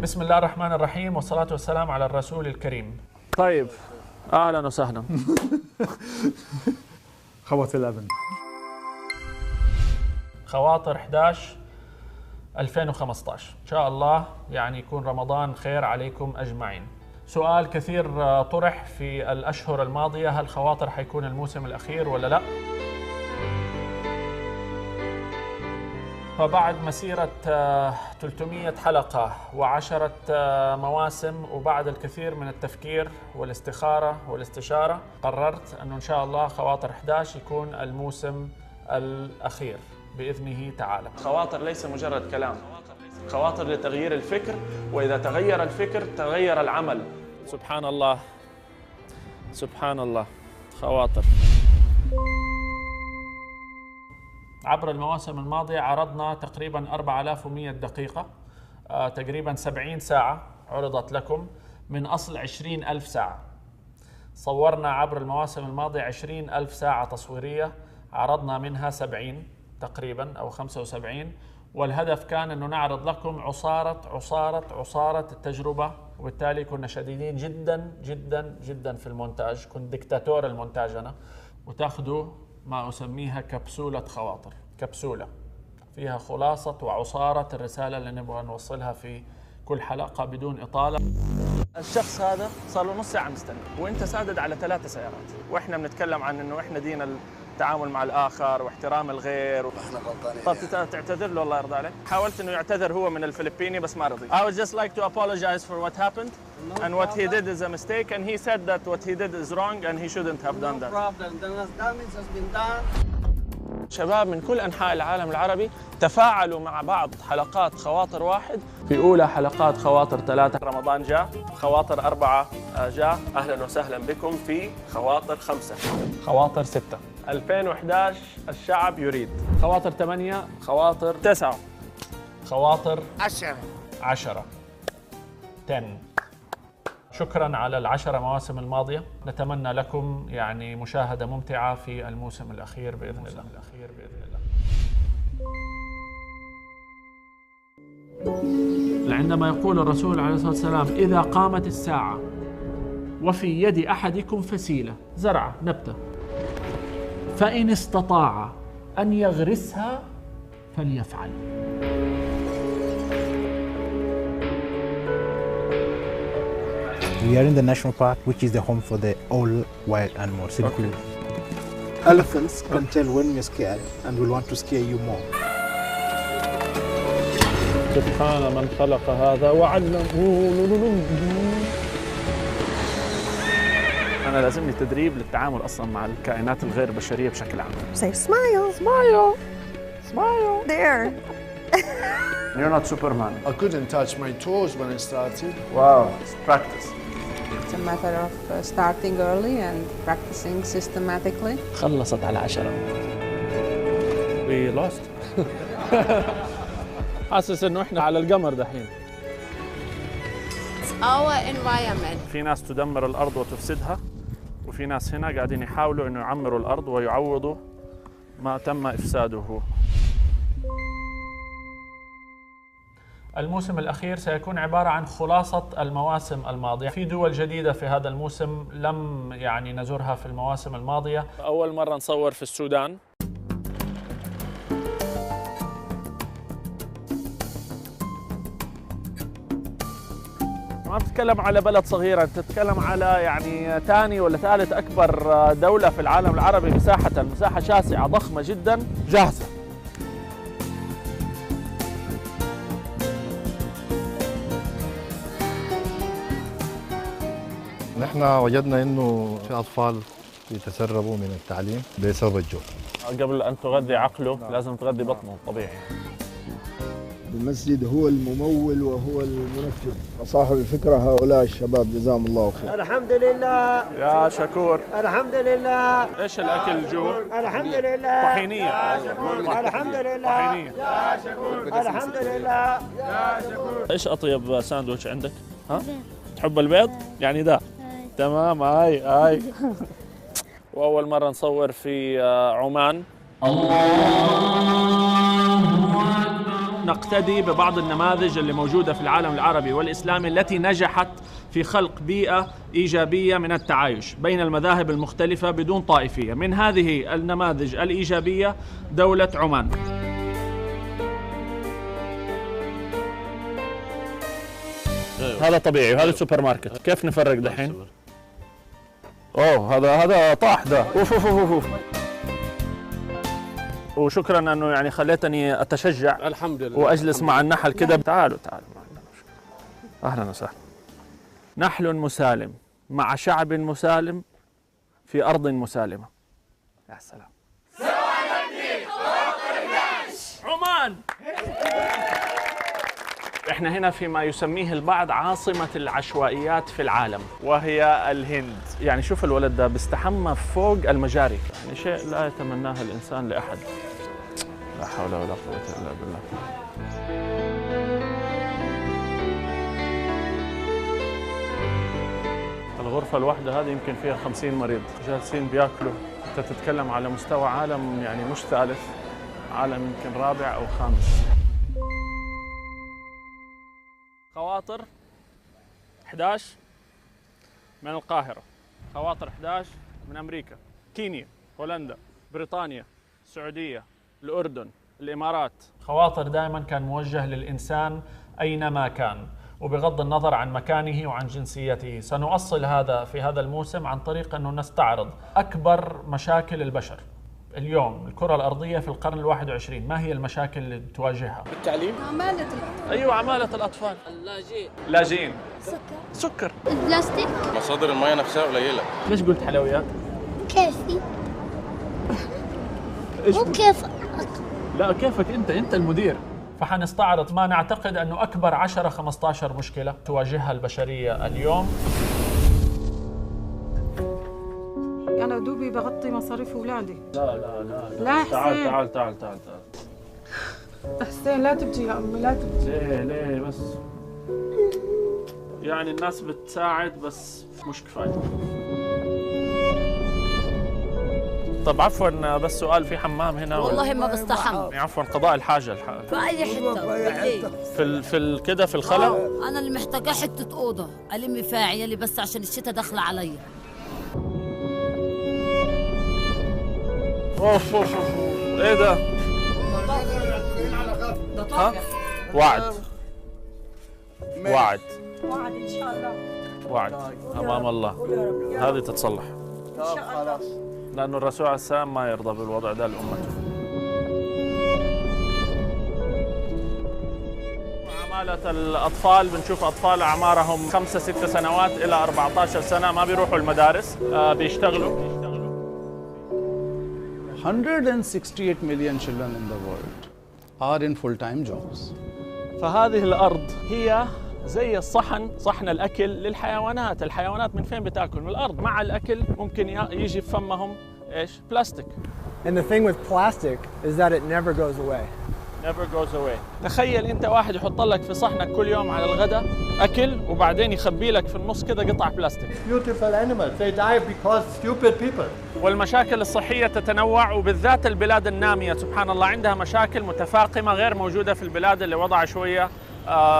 بسم الله الرحمن الرحيم والصلاة والسلام على الرسول الكريم. طيب أهلا وسهلا. خواطر 11 خواطر 11 2015 إن شاء الله يعني يكون رمضان خير عليكم أجمعين. سؤال كثير طرح في الأشهر الماضية، هل خواطر حيكون الموسم الأخير ولا لا؟ فبعد مسيرة 300 حلقة و10 مواسم وبعد الكثير من التفكير والاستخارة والاستشارة قررت أنه إن شاء الله خواطر 11 يكون الموسم الأخير بإذنه تعالى. خواطر ليس مجرد كلام، خواطر لتغيير الفكر، وإذا تغير الفكر تغير العمل. سبحان الله سبحان الله. خواطر. عبر المواسم الماضية عرضنا تقريبا 4100 دقيقة، تقريبا 70 ساعة عرضت لكم من أصل 20,000 ساعة. صورنا عبر المواسم الماضية 20,000 ساعة تصويرية، عرضنا منها 70 تقريبا أو 75، والهدف كان أنه نعرض لكم عصارة التجربة، وبالتالي كنا شديدين جدا جدا جدا في المونتاج، كنت دكتاتور المونتاج أنا. وتاخذوا ما أسميها كبسولة خواطر، كبسولة فيها خلاصة وعصارة الرسالة اللي نبغى نوصلها في كل حلقة بدون إطالة. الشخص هذا صار له نص ساعة مستني وانت سادد على 3 سيارات، واحنا بنتكلم عن انه احنا دين التعامل مع الاخر واحترام الغير. احنا غلطانين. طب تعتذر له الله يرضى عليك. حاولت انه يعتذر هو من الفلبيني بس ما رضي. I would just like to apologize for what happened and what he did is a mistake and he said that what he did is wrong and he shouldn't have done that. No problem. The damage has been done. شباب من كل أنحاء العالم العربي تفاعلوا مع بعض حلقات خواطر 1 في أولى حلقات خواطر 3. رمضان جاء، خواطر 4 جاء. أهلا وسهلا بكم في خواطر 5، خواطر 6. 2011 الشعب يريد. خواطر 8، خواطر 9، خواطر 10. 10. شكرا على 10 مواسم الماضية، نتمنى لكم يعني مشاهدة ممتعة في الموسم الأخير بإذن الله. عندما يقول الرسول عليه الصلاة والسلام: إذا قامت الساعة وفي يد أحدكم فسيلة، زرعة، نبتة، فإن استطاع أن يغرسها فليفعل. We are in the national park, which is the home for all wild animals, including elephants can tell when we're scared and will want to scare you more. سبحان من خلق هذا وعلمه. أنا لازمني تدريب للتعامل أصلاً مع الكائنات الغير بشرية بشكل عام. Say smile, smile, smile. There. You're not Superman. I couldn't touch my toes when I started. Wow. It's practice. It's a matter of starting early and practicing systematically. خلصت على 10. We lost. حاسس إنه إحنا على القمر دحين. It's our environment. في ناس تدمر الأرض وتفسدها، وفي ناس هنا قاعدين يحاولوا إنه يعمروا الأرض ويعوضوا ما تم إفساده. الموسم الأخير سيكون عبارة عن خلاصة المواسم الماضية. في دول جديدة في هذا الموسم لم يعني نزورها في المواسم الماضية. أول مرة نصور في السودان. ما بتتكلم على بلد صغيرة، أنت تتكلم على يعني ثاني ولا ثالث أكبر دولة في العالم العربي مساحة شاسعة ضخمة جدا جاهزة. نحن وجدنا انه في اطفال يتسربوا من التعليم بسبب الجو. قبل ان تغذي عقله لازم تغذي بطنه طبيعي. المسجد هو الممول وهو المنفذ وصاحب الفكرة هؤلاء الشباب جزاهم الله خير. الحمد لله يا شكور. الحمد لله. ايش الاكل الجو؟ الحمد لله. طحينية. الحمد لله. طحينية. يا شكور. الحمد لله. يا شكور. ايش اطيب ساندويتش عندك؟ ها؟ تحب البيض؟ يعني ده. تمام. هاي. واول مرة نصور في عمان. الله أكبر. نقتدي ببعض النماذج اللي موجودة في العالم العربي والإسلامي التي نجحت في خلق بيئة إيجابية من التعايش بين المذاهب المختلفة بدون طائفية. من هذه النماذج الإيجابية دولة عمان. هذا طبيعي وهذا سوبر ماركت، كيف نفرق دحين؟ اوه هذا طاح ده. اوف اوف اوف اوف. وشكرا انه يعني خليتني اتشجع الحمد لله واجلس مع النحل كده. تعالوا اهلا وسهلا. نحل مسالم مع شعب مسالم في ارض مسالمه. يا سلام. عمان. احنا هنا فيما يسميه البعض عاصمة العشوائيات في العالم وهي الهند. يعني شوف الولد ده بيستحمى فوق المجاري، يعني شيء لا يتمناه الإنسان لأحد. لا حول ولا قوة إلا بالله. الغرفة الواحدة هذه يمكن فيها 50 مريض جالسين بياكلوا. انت تتكلم على مستوى عالم يعني مش ثالث، عالم يمكن رابع أو خامس. خواطر 11 من القاهرة، خواطر 11 من أمريكا، كينيا، هولندا، بريطانيا، السعودية، الأردن، الإمارات. خواطر دائما كان موجه للإنسان أينما كان وبغض النظر عن مكانه وعن جنسيته. سنؤصل هذا في هذا الموسم عن طريق أنه نستعرض أكبر مشاكل البشر اليوم، الكرة الأرضية في القرن ال21. ما هي المشاكل اللي تواجهها؟ التعليم، عمالة الأطفال. أيوة، عمالة الأطفال، اللاجئين، سكر، البلاستيك. مصادر المياه نفسها قليلة. ليش قلت حلويات؟ كيفي؟ مو كيف. لا كيفك أنت المدير. فحنستعرض ما نعتقد أنه أكبر 10-15 مشكلة تواجهها البشرية اليوم. أنا دوبي بغطي مصاريف أولادي. لا حسين. تعال حسين لا تبكي يا أمي، لا تبكي. ليه بس؟ يعني الناس بتساعد بس مش كفاية. طب عفوا بس سؤال، في حمام هنا؟ والله ما بستحمل. عفوا قضاء الحاجة في أي حتة في كده في الخلا. أنا اللي محتاجة حتة أوضة ألم فيها عيالي بس عشان الشتاء داخلة عليا. اوف ايه ده؟ ها؟ وعد إن شاء الله. وعد امام الله. هذه تتصلح إن شاء الله. لانه الرسول عليه السلام ما يرضى بالوضع ده لامته. عمالة الأطفال، بنشوف أطفال أعمارهم 5-6 سنوات إلى 14 سنة ما بيروحوا المدارس، بيشتغلوا. 168 million children in the world are in full-time jobs. فهذه الأرض هي زي صحن الأكل للحيوانات. الحيوانات من فين بتاكل؟ من الأرض. مع الأكل ممكن يجي في فمهم إيش؟ بلاستيك. And the thing with plastic is that it never goes away. Never goes away. تخيل أنت واحد يحط لك في صحنك كل يوم على الغداء أكل وبعدين يخبي لك في النص كده قطع بلاستيك. Beautiful animals, they die because stupid people. والمشاكل الصحية تتنوع، وبالذات البلاد النامية سبحان الله عندها مشاكل متفاقمة غير موجودة في البلاد اللي وضعها شوية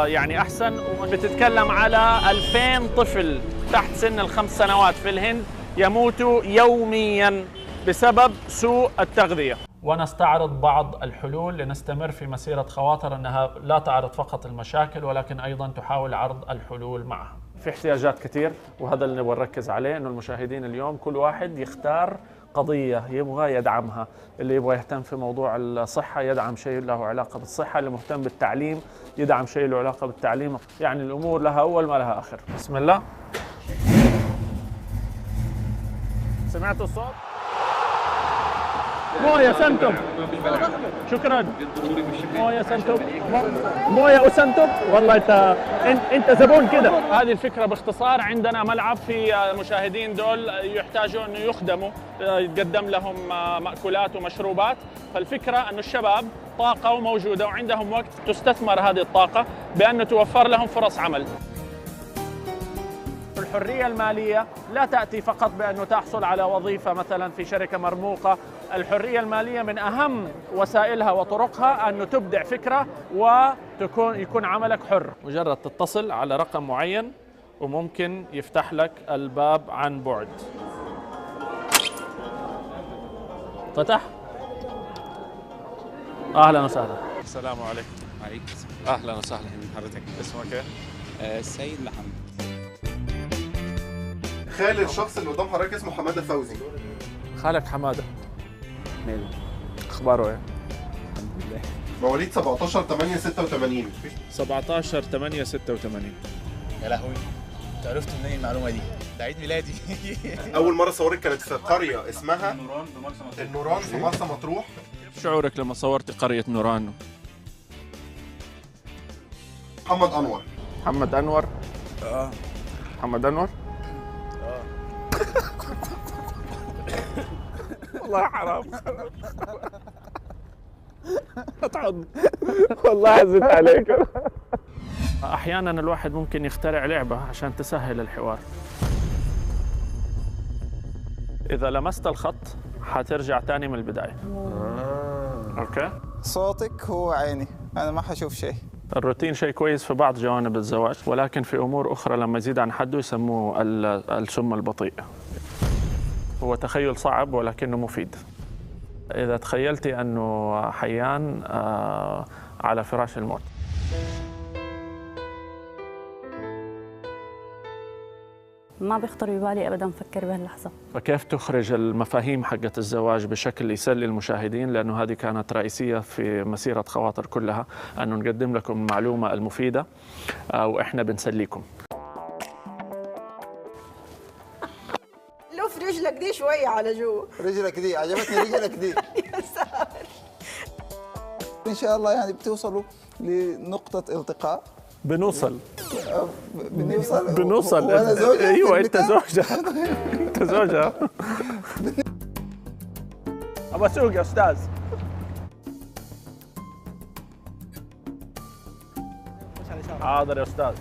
يعني أحسن. بتتكلم على 2000 طفل تحت سن ال5 سنوات في الهند يموتوا يومياً بسبب سوء التغذية. ونستعرض بعض الحلول لنستمر في مسيرة خواطر أنها لا تعرض فقط المشاكل ولكن أيضا تحاول عرض الحلول معها. في احتياجات كثير وهذا اللي نبغى نركز عليه، أنه المشاهدين اليوم كل واحد يختار قضية يبغى يدعمها. اللي يبغى يهتم في موضوع الصحة يدعم شيء له علاقة بالصحة، اللي مهتم بالتعليم يدعم شيء له علاقة بالتعليم. يعني الأمور لها أول ما لها آخر. بسم الله. سمعتوا الصوت؟ موية سنتم. شكرا. موية سنتم. موية أسنتم. والله أنت زبون كده. هذه الفكرة باختصار. عندنا ملعب في المشاهدين دول يحتاجوا أنه يخدموا، يتقدم لهم مأكولات ومشروبات. فالفكرة أنه الشباب طاقة وموجودة وعندهم وقت، تستثمر هذه الطاقة بأن توفر لهم فرص عمل. الحرية المالية لا تأتي فقط بأنه تحصل على وظيفة مثلا في شركة مرموقة. الحرية المالية من أهم وسائلها وطرقها أنه تبدع فكرة يكون عملك حر. مجرد تتصل على رقم معين وممكن يفتح لك الباب عن بعد. فتح. أهلا وسهلا. السلام عليكم. عليكم. أهلا وسهلا. حضرتك اسمك ايه؟ السيد محمد. خال الشخص اللي قدام حضرتك اسمه حماده فوزي. خالك حماده ماله؟ اخباره ايه؟ الحمد لله. مواليد 17/8/86. 17/8/86. يا لهوي، انت عرفت منين المعلومه دي؟ ده عيد ميلادي. اول مره صورك كانت في قريه اسمها النوران في مرسى مطروح. شعورك لما صورتي قريه نوران؟ محمد انور. محمد انور؟ محمد انور؟ والله حرام. اتعض والله عزت عليك. احيانا الواحد ممكن يخترع لعبه عشان تسهل الحوار. اذا لمست الخط حترجع تاني من البدايه. اوكي. صوتك هو عيني، انا ما حشوف شيء. الروتين شيء كويس في بعض جوانب الزواج، ولكن في امور اخرى لما يزيد عن حده يسموه السم البطيء. هو تخيل صعب ولكنه مفيد. إذا تخيلتي أنه حيان على فراش الموت، ما بيخطر ببالي أبداً أفكر بهاللحظة. فكيف تخرج المفاهيم حقة الزواج بشكل يسلي المشاهدين؟ لأنه هذه كانت رئيسية في مسيرة خواطر كلها، أنه نقدم لكم المعلومة المفيدة وإحنا بنسليكم. لف رجلك دي شوية على جوا. رجلك دي عجبتني، رجلك دي. يا ساتر. إن شاء الله يعني بتوصلوا لنقطة التقاء. بنوصل. وأنا زوجة. أيوة أنت زوجة. أنت زوجة. أبغى أسوق يا أستاذ. حاضر يا أستاذ.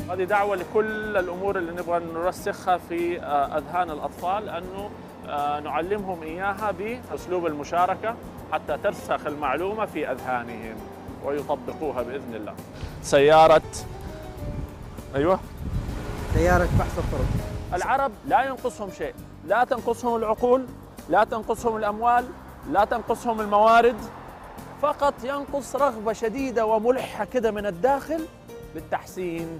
هذه دعوة لكل الأمور اللي نبغى نرسخها في أذهان الأطفال، أنه نعلمهم إياها بأسلوب المشاركة حتى ترسخ المعلومة في أذهانهم ويطبقوها بإذن الله. سيارة أيوة، سيارة بحث الطرق. العرب لا ينقصهم شيء، لا تنقصهم العقول، لا تنقصهم الأموال، لا تنقصهم الموارد، فقط ينقص رغبة شديدة وملحة كده من الداخل بالتحسين.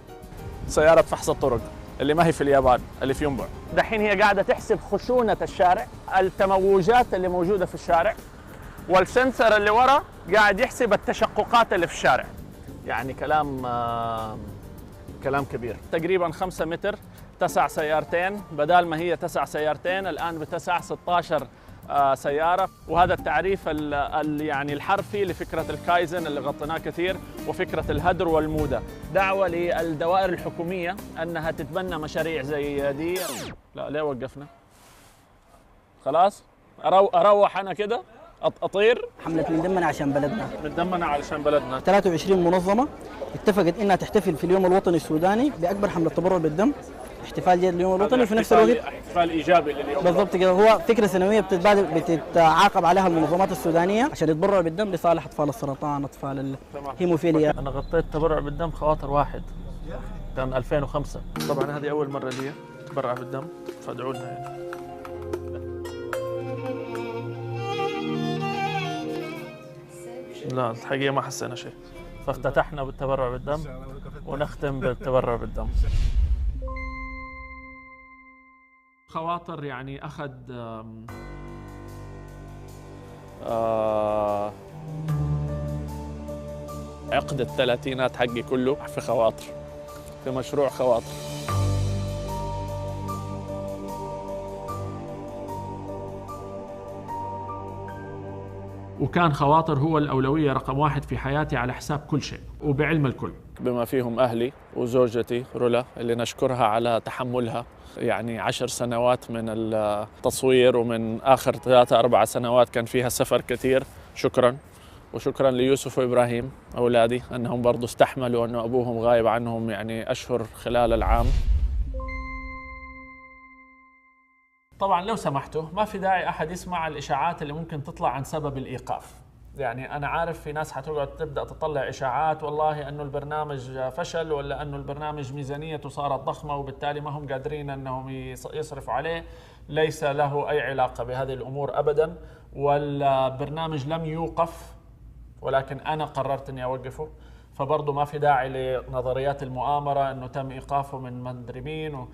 سيارة فحص الطرق اللي ما هي في اليابان، اللي في ينبع. دحين هي قاعدة تحسب خشونة الشارع، التموجات اللي موجودة في الشارع، والسنسر اللي ورا قاعد يحسب التشققات اللي في الشارع. يعني كلام كبير. تقريبا 5 متر تسع سيارتين، بدال ما هي 9 سيارتين الآن بتسع 16 سيارة. وهذا التعريف يعني الحرفي لفكرة الكايزن اللي غطيناه كثير، وفكرة الهدر والمودة. دعوة للدوائر الحكومية أنها تتبنى مشاريع زي دي. لا ليه وقفنا؟ خلاص أروح أنا كده أطير. حملة مندمنة عشان بلدنا. مندمنة علشان بلدنا. 23 منظمة اتفقت إنها تحتفل في اليوم الوطني السوداني بأكبر حملة تبرع بالدم، احتفال جيد لليوم الوطني، وفي نفس الوقت احتفال ايجابي لليوم. بالضبط كده، هو فكره سنويه بتتعاقب عليها المنظمات السودانيه عشان يتبرعوا بالدم لصالح اطفال السرطان، اطفال الهيموفيليا. انا غطيت تبرع بالدم خواطر واحد كان 2005. طبعا هذه اول مره لي اتبرع بالدم، فادعوا لنا يعني. لا الحقيقه ما حسينا شيء، فافتتحنا بالتبرع بالدم ونختم بالتبرع بالدم. خواطر يعني أخذ عقد الثلاثينات حقي كله في خواطر، في مشروع خواطر. وكان خواطر هو الأولوية رقم 1 في حياتي على حساب كل شيء وبعلم الكل، بما فيهم أهلي وزوجتي رولا اللي نشكرها على تحملها. يعني 10 سنوات من التصوير، ومن آخر 3-4 سنوات كان فيها سفر كثير. شكراً وشكرا ليوسف وإبراهيم أولادي أنهم برضو استحملوا أنه أبوهم غايب عنهم يعني أشهر خلال العام. طبعا لو سمحتوا ما في داعي أحد يسمع الإشاعات اللي ممكن تطلع عن سبب الإيقاف. يعني أنا عارف في ناس حتقعد تبدأ تطلع إشاعات والله أنه البرنامج فشل ولا أنه البرنامج ميزانيته صارت ضخمة وبالتالي ما هم قادرين أنهم يصرفوا عليه. ليس له أي علاقة بهذه الأمور أبدا، والبرنامج لم يوقف ولكن أنا قررت أني أوقفه. فبرضه ما في داعي لنظريات المؤامرة أنه تم إيقافه من مدري مين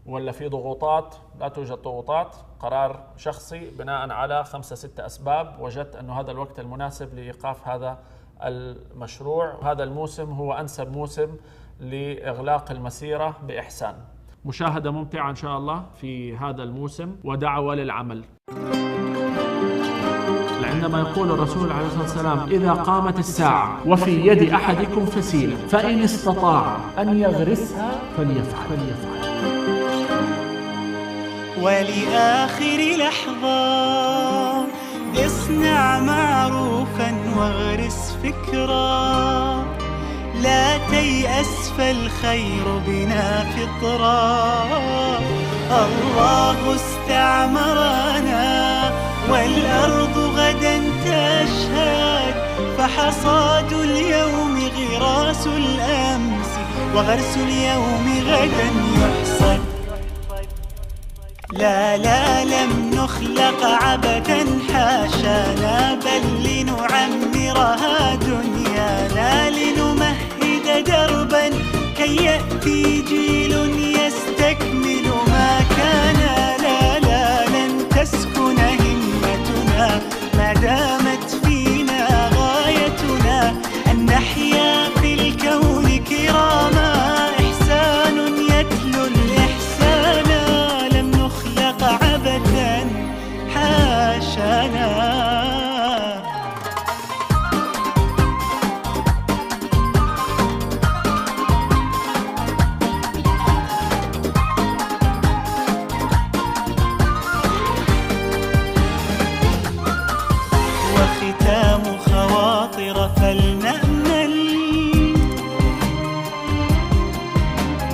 ولا في ضغوطات. لا توجد ضغوطات، قرار شخصي بناء على 5-6 أسباب. وجدت أنه هذا الوقت المناسب لإيقاف هذا المشروع. هذا الموسم هو أنسب موسم لإغلاق المسيرة بإحسان. مشاهدة ممتعة إن شاء الله في هذا الموسم ودعوة للعمل. عندما يقول الرسول عليه الصلاة والسلام إذا قامت الساعة وفي يد أحدكم فسيلة فإن استطاع أن يغرسها فليفعل. ولآخر لحظة اصنع معروفا واغرس فكرا، لا تيأس فالخير بنا فطرا. الله استعمرنا والأرض غدا تشهد، فحصاد اليوم غراس الأمس وغرس اليوم غدا يحصد. لا لم نخلق عبثا حاشانا، بل لنعمرها دنيانا، لنمهد دربا كي يأتي جيل يستكمل ما كان. لا لن تسكن همتنا ما دامت فينا غايتنا، أن نحيا في الكون كراما، إحسان يتلو الإحسان، لم نخلق عبثا حاشانا. وختام خواطر فلنأمل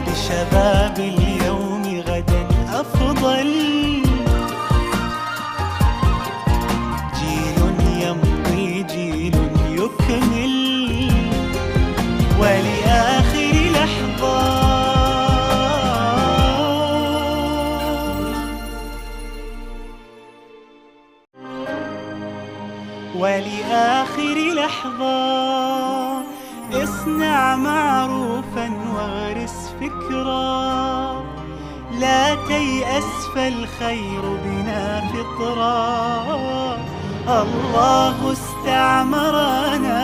بشباب اليوم غدا أفضل، جيل يمضي جيل يكمل. ولآخر لحظة ولآخر لحظة اصنع معروفا واغرس فكرا، لا تيأس فالخير بنا فطرا. الله استعمرنا